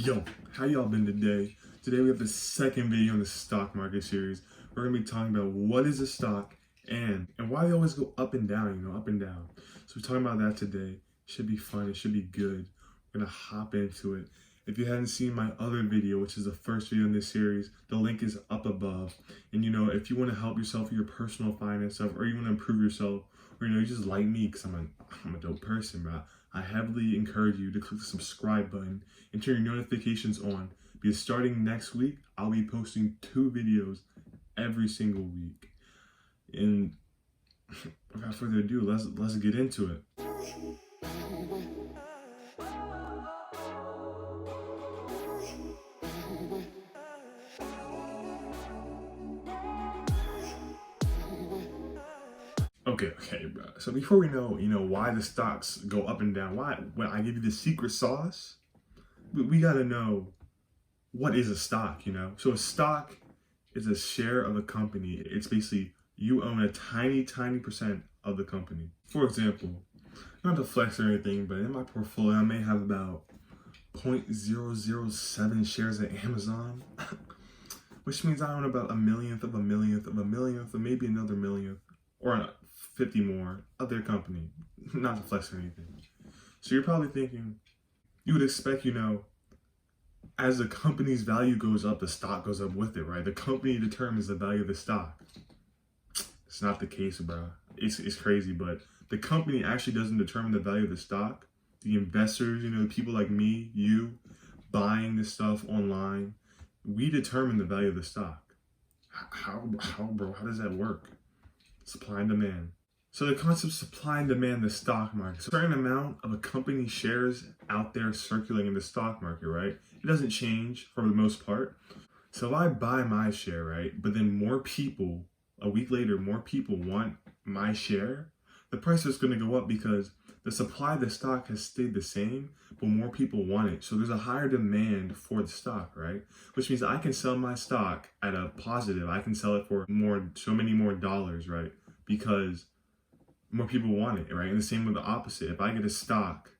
Yo, how y'all been today? Today we have the second video in the stock market series. We're gonna be talking about what is a stock and why they always go up and down, up and down. So we're talking about that today. Should be fun, it should be good. We're gonna hop into it. If you haven't seen my other video, which is the first video in this series, the link is up above. And if you want to help yourself with your personal finance stuff, or you want to improve yourself, or you just like me because I'm a dope person, bro, I heavily encourage you to click the subscribe button and turn your notifications on, because starting next week, I'll be posting 2 videos every single week. And without further ado, let's get into it. Okay, bro. So before we know, why the stocks go up and down, when I give you the secret sauce, we gotta know what is a stock, So a stock is a share of a company. It's basically you own a tiny percent of the company. For example, not to flex or anything, but in my portfolio, I may have about 0.007 shares of Amazon, which means I own about a millionth of a millionth of a millionth, or maybe another millionth, or 50 more of their company. Not to flex or anything. So you're probably thinking, you would expect, as the company's value goes up, the stock goes up with it, right? The company determines the value of the stock. It's not the case, bro. It's crazy, but the company actually doesn't determine the value of the stock. The investors, people like me, you, buying this stuff online, we determine the value of the stock. How, bro? How does that work? Supply and demand. So the concept of supply and demand in the stock market. So a certain amount of a company's shares out there circulating in the stock market, right? It doesn't change for the most part. So if I buy my share, right, but then more people, a week later, more people want my share, the price is going to go up because the supply of the stock has stayed the same, but more people want it. So there's a higher demand for the stock, right? Which means I can sell my stock at a positive. I can sell it for so many more dollars, right? Because more people want it, right? And the same with the opposite. If I get a stock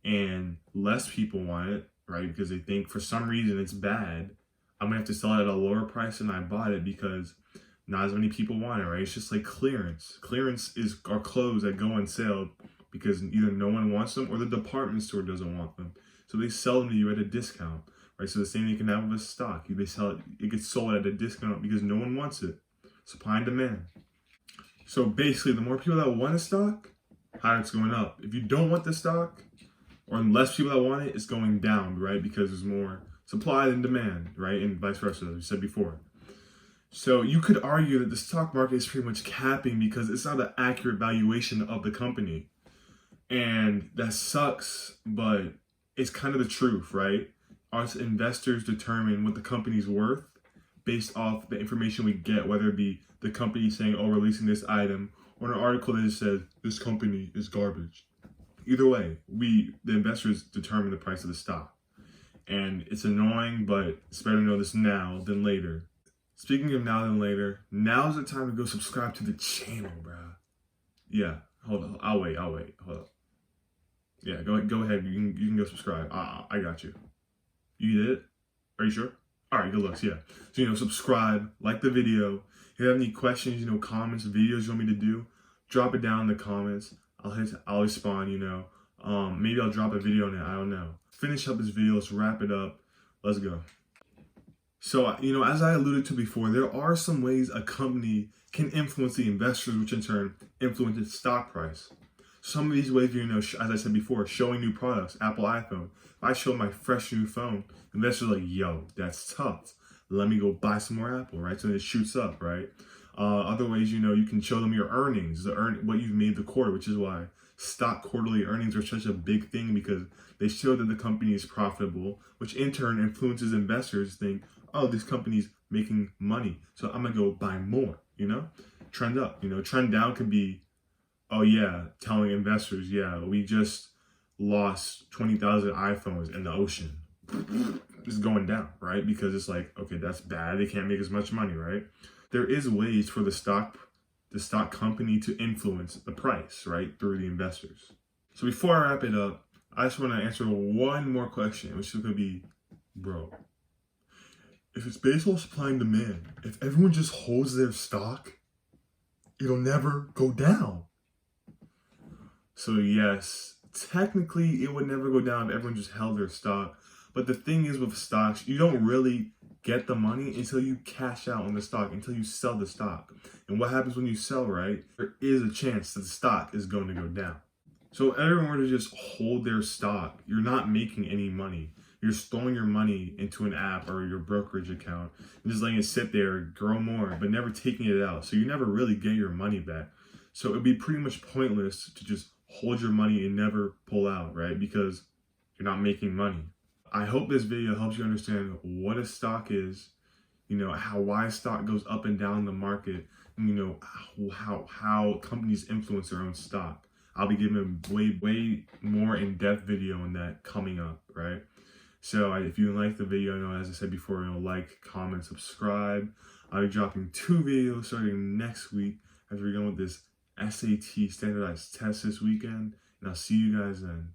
and less people want it, right, because they think for some reason it's bad, I'm gonna have to sell it at a lower price than I bought it because not as many people want it, right? It's just like clearance. Clearance are clothes that go on sale because either no one wants them or the department store doesn't want them. So they sell them to you at a discount, right? So the same thing you can have with a stock. They sell it, it gets sold at a discount because no one wants it. Supply and demand. So basically, the more people that want a stock, higher it's going up. If you don't want the stock, or less people that want it, it's going down, right? Because there's more supply than demand, right? And vice versa, as we said before. So you could argue that the stock market is pretty much capping because it's not an accurate valuation of the company. And that sucks, but it's kind of the truth, right? Us investors determine what the company's worth based off the information we get, whether it be the company saying, oh, releasing this item, or an article that just says, this company is garbage. Either way, the investors determine the price of the stock. And it's annoying, but it's better to know this now than later. Speaking of now than later, now's the time to go subscribe to the channel, bruh. Yeah, hold on. I'll wait. Hold up. Yeah, go ahead. You can go subscribe. I got you. You did it? Are you sure? All right, good looks, yeah. So, subscribe, like the video. If you have any questions, comments, videos you want me to do, drop it down in the comments. I'll respond, maybe I'll drop a video on it, I don't know. Finish up this video, let's wrap it up. Let's go. So, as I alluded to before, there are some ways a company can influence the investors, which in turn influence its stock price. Some of these ways, as I said before, showing new products, Apple iPhone. If I show my fresh new phone, investors are like, yo, that's tough. Let me go buy some more Apple, right? So it shoots up, right? Other ways, you can show them your earnings, what you've made the quarter, which is why stock quarterly earnings are such a big thing, because they show that the company is profitable, which in turn influences investors to think, oh, this company's making money, so I'm gonna go buy more, Trend up, trend down could be, oh yeah, telling investors, yeah, we just lost 20,000 iPhones in the ocean. It's going down, right? Because it's like, okay, that's bad. They can't make as much money, right? There is ways for the stock company to influence the price, right? Through the investors. So before I wrap it up, I just want to answer one more question, which could be, Bro, if it's based on supply and demand, if everyone just holds their stock, it'll never go down. So yes, technically it would never go down if everyone just held their stock. But the thing is with stocks, you don't really get the money until you cash out on the stock, until you sell the stock. And what happens when you sell, right? There is a chance that the stock is going to go down. So if everyone were to just hold their stock, you're not making any money. You're storing your money into an app or your brokerage account and just letting it sit there, grow more, but never taking it out. So you never really get your money back. So it'd be pretty much pointless to just hold your money and never pull out, right? Because you're not making money. I hope this video helps you understand what a stock is, why stock goes up and down the market, how companies influence their own stock. I'll be giving a way more in-depth video on that coming up, right? So if you like the video, as I said before, like, comment, subscribe. I'll be dropping 2 videos starting next week after we're going with this SAT standardized test this weekend. And I'll see you guys then.